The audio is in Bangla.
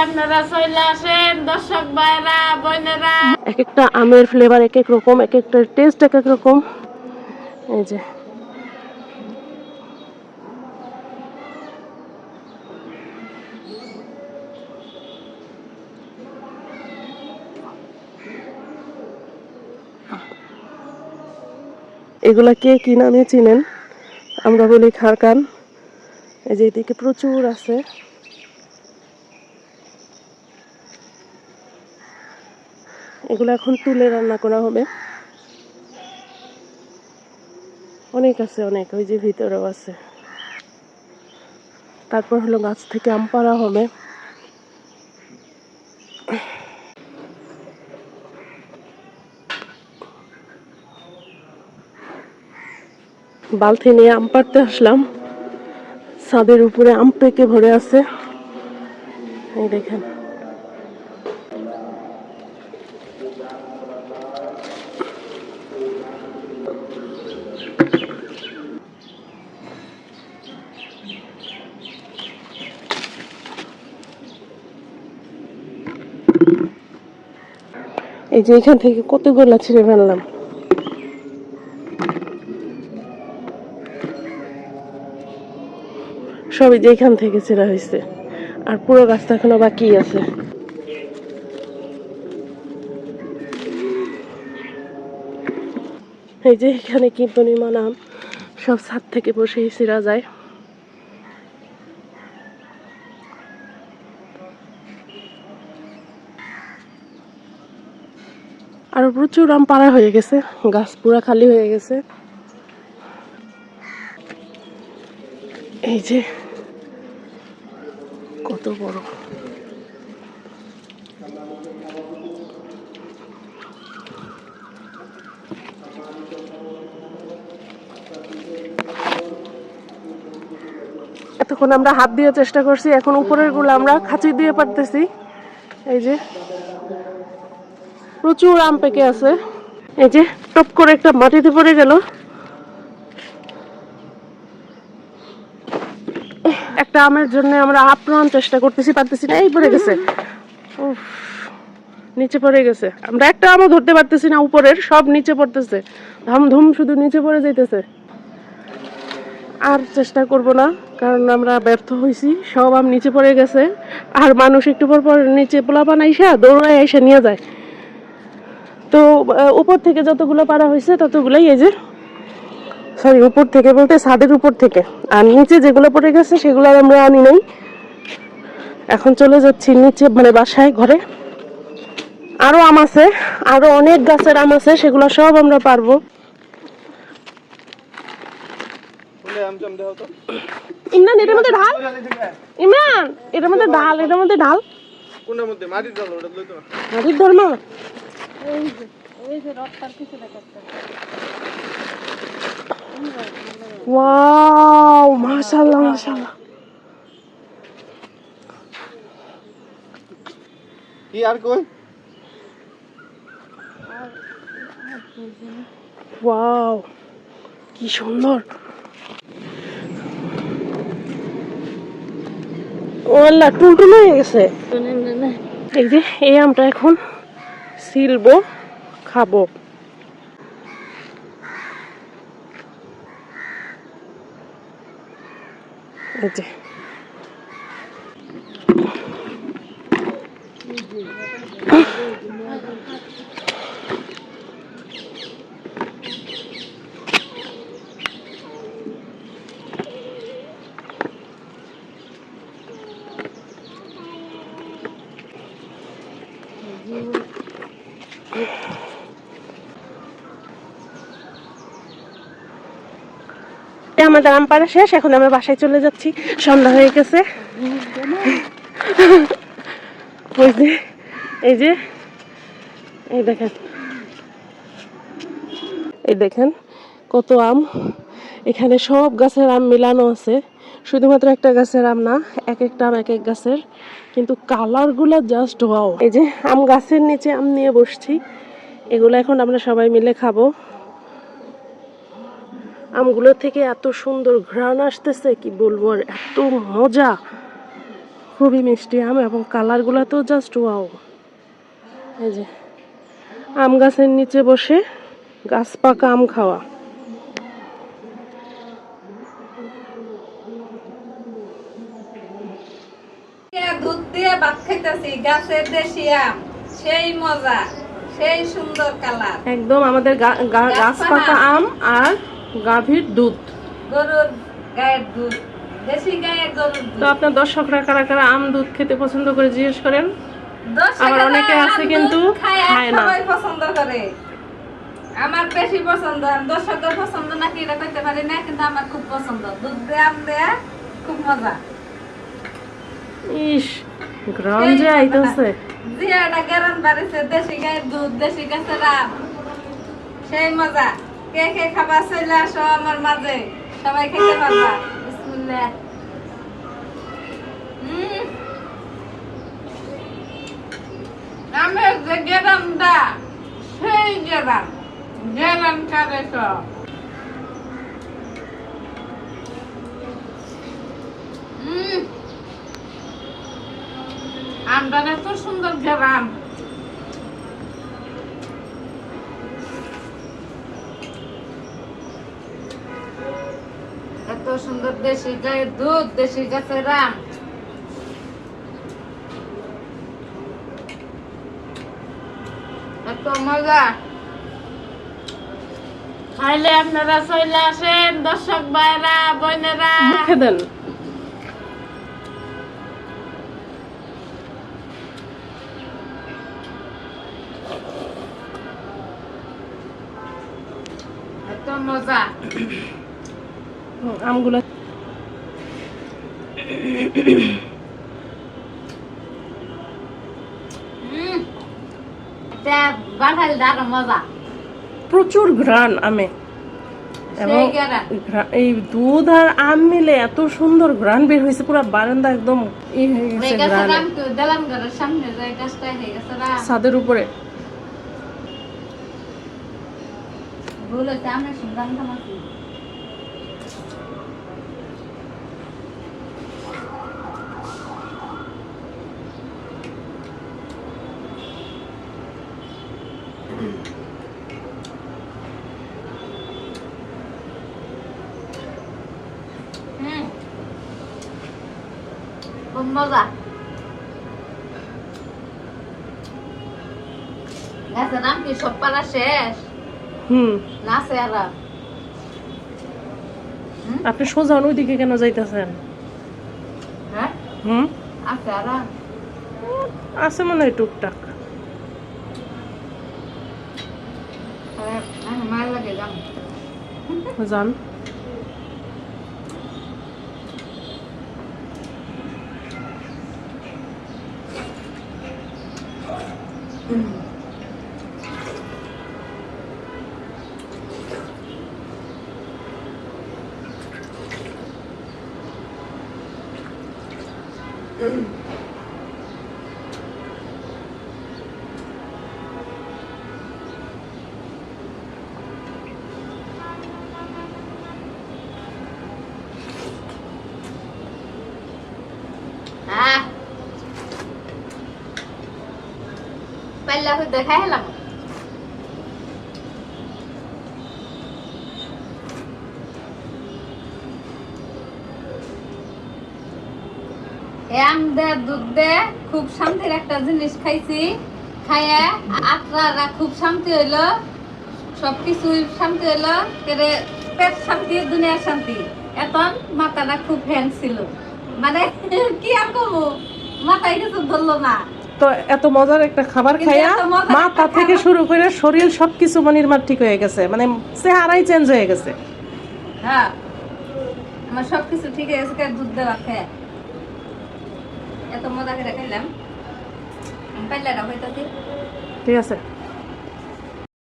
আপনারা চলে আসেন দর্শক ভাইরা বোনেরা। এক একটা আমের ফ্লেভার এক এক রকম, এক একটা টেস্ট এক এক রকম। এই যে এগুলা কে কি নামে চিনেন? আমরা বলি খারকান। এই যে এদিকে প্রচুর আছে। এগুলো এখন তুলে রান্না করা হবে। অনেক আছে, অনেক, ওই যে ভিতরেও আছে। তারপর হলো গাছ থেকে আম পাড়া হবে। বালতি নিয়ে আম পাড়তে আসলাম। ছাদের উপরে আম পেকে ভরে আছে, এই দেখেন। এই যে এখান থেকে কতগুলো ছিঁড়ে ফেললাম। সবই যে এখান থেকে ছেঁড়া হয়েছে, আর পুরো গাছটা এখনো বাকি আছে। এই যে এখানে কি পরিমাণ আম, সব ছাদ থেকে বসেই ছিঁড়া যায়। আর প্রচুর আম পাড়া হয়ে গেছে, গাছ পুরা খালি হয়ে গেছে। এই যে কত বড়। এতক্ষণ আমরা হাত দিয়ে চেষ্টা করছি, এখন উপরের গুলো আমরা খাঁচি দিয়ে পারতেছি। এই যে প্রচুর আম পেকে আছে। এই যে টপ করে একটা মাটিতে পড়ে গেল। একটা আমের জন্য আমরা আপ্রাণ চেষ্টা করতেছি, পারতেছি না, এই পড়ে গেছে। উফ, নিচে পড়ে গেছে। আমরা একটা আমও ধরতে পারতেছি না, উপরের সব নিচে পড়তেছে, ধামধুম শুধু নিচে পড়ে যাইতেছে। আর চেষ্টা করব না, কারণ আমরা ব্যর্থ হয়েছি, সব আম নিচে পড়ে গেছে। আর মানুষ একটু পর পর নিচে পোলাপান আইসা দৌড়ায় এসে নিয়ে যায়। তো উপর থেকে যতগুলো পারা হয়েছে ততগুলোই, এই যে সরি, উপর থেকে বলতে ছাদের উপর থেকে। আর নিচে যেগুলো পড়ে গেছে সেগুলো আমরা আনি নাই। এখন চলে যাচ্ছি নিচে, মানে বাসায়, ঘরে। আরো আম আছে, আরো অনেক গাছের আম আছে, সেগুলো সব আমরা পারবো। ইমরান, এটার মধ্যে ঢাল। ইমরান, এটার মধ্যে ঢাল, এটার মধ্যে ঢাল। কোনটার মধ্যে মাটির ঢাল? ওটা লইতো না। মাটির ঢাল না, এই যে রক্তার কিছু দেখাচ্ছে। ওয়াও, মাশাআল্লাহ মাশাআল্লাহ। কি আর কই? ওয়াও, কি সুন্দর। ওয়াল্লাহ, টুলটুল হয়ে গেছে। এই যে এই আমটা এখন ছিলবো, খাবো। এই যে আমাদের আম পাড়া শেষ, এখন আমরা বাসায় চলে যাচ্ছি, সন্ধ্যা হয়ে গেছে। ওই যে এই যে এই দেখেন, এই দেখেন কত আম। এখানে সব গাছের আম মিলানো আছে, শুধুমাত্র একটা গাছের আম না, এক একটা আম এক এক গাছের, কিন্তু কালার গুলা জাস্ট ওয়াও। এই যে আম গাছের নিচে আম নিয়ে বসছি, এগুলো এখন আমরা সবাই মিলে খাবো। আমগুলো থেকে এত সুন্দর ঘ্রাণ আসতেছে, কি বলবো, আর এত মজা, খুবই মিষ্টি আম এবং কালারগুলো তো জাস্ট ওয়াও। এই যে আম গাছের নিচে বসে গাছ পাকা আম খাওয়া। দুধ দিয়ে ভাত খাইতেছি, গাছের দেশি আম, সেই মজা, সেই সুন্দর কালার। একদম আমাদের গাছ পাকা আম আর গাভীর দুধ। গরুর গায়ের দুধ, দেশি গায়ের গরুর তো দুধ। আপনার দর্শকরা কারা কারা আম দুধ খেতে পছন্দ করে জিজ্ঞেস করেন। দর্শকেরা আবার অনেকে আছে আম কিন্তু দুধ খায়, খায় না। সবাই পছন্দ করে। আমার বেশি পছন্দ, দর্শকদের পছন্দ নাকি এটা কইতে পারি না, কিন্তু আমার খুব পছন্দ। দুধ দিয়ে আম দেয়া খুব মজা। ইস গ্রাম যে আইতেছে। জিয়াটা গেরান বাড়িছে, দেশি গায়ের দুধ, দেশি গাছের আম, সেই মজা। কে কে খাবার চলে আসো আমার মাঝে, সবাই খেতে পারবা। বিসমিল্লাহ। আমের যে গেরামটা, সেই গেরাম, গেরাম কারে সব। আমটার এত সুন্দর গেরাম। এত সুন্দর দেশি গায়ের দুধ, দেশি গাছের আম। এত মজা। খাইলে আপনারা চলে আসেন, দর্শক ভাইরা, বোনেরা। মুখে দেন। এত মজা। আমগুলো এটা বানাইলে আরো মজা। প্রচুর ঘ্রাণ আমে এবং সেই গেরান। এই দুধ আর আম মিলে এত সুন্দর ঘ্রাণ বের হয়েছে, পুরো বারান্দা একদম ই হয়ে এই গেছে গাছের ঘ্রাণে। আম তো দালান ঘরের সামনে যে গাছটা, এই গাছের আম। ছাদের উপরে ভুল হয়েছে, আমরা সুন্দর খামাছি। খুব মজা। গাছের আম কি সব পারা শেষ? না আছে আর? আপনি সোজা ওইদিকে কেন যাইতেছেন? হ্যাঁ আছে আর? আছে মনে হয় টুকটাক। মায়ের লাগে যাম। যান। পাইলা হইতে খাই হেলাম। আম দে দুধ দে খুব শান্তির একটা জিনিস খাইছি। খাইয়া আপনারা খুব শান্তি হইলো, সবকিছু শান্তি হইলো, পেট শান্তি, দুনিয়ার শান্তি। এখন মাথাটা খুব হ্যাং ছিল, মানে কি আর কমু, মাথায় কিছু ধরলো না। তো এত মজার একটা খাবার কিন্তু খাইয়া এত মজার মাথা একটা থেকে খাবার- শুরু করে শরীর সবকিছু মনিরমার ঠিক হয়ে গেছে, মানে চেহারাই চেঞ্জ হয়ে গেছে। হ্যাঁ আমার সবকিছু ঠিক আছে, দুধ দেওয়া খেয়ে এত মজা করে খাইলাম। পাইলাটা হইতাছি। ঠিক আছে।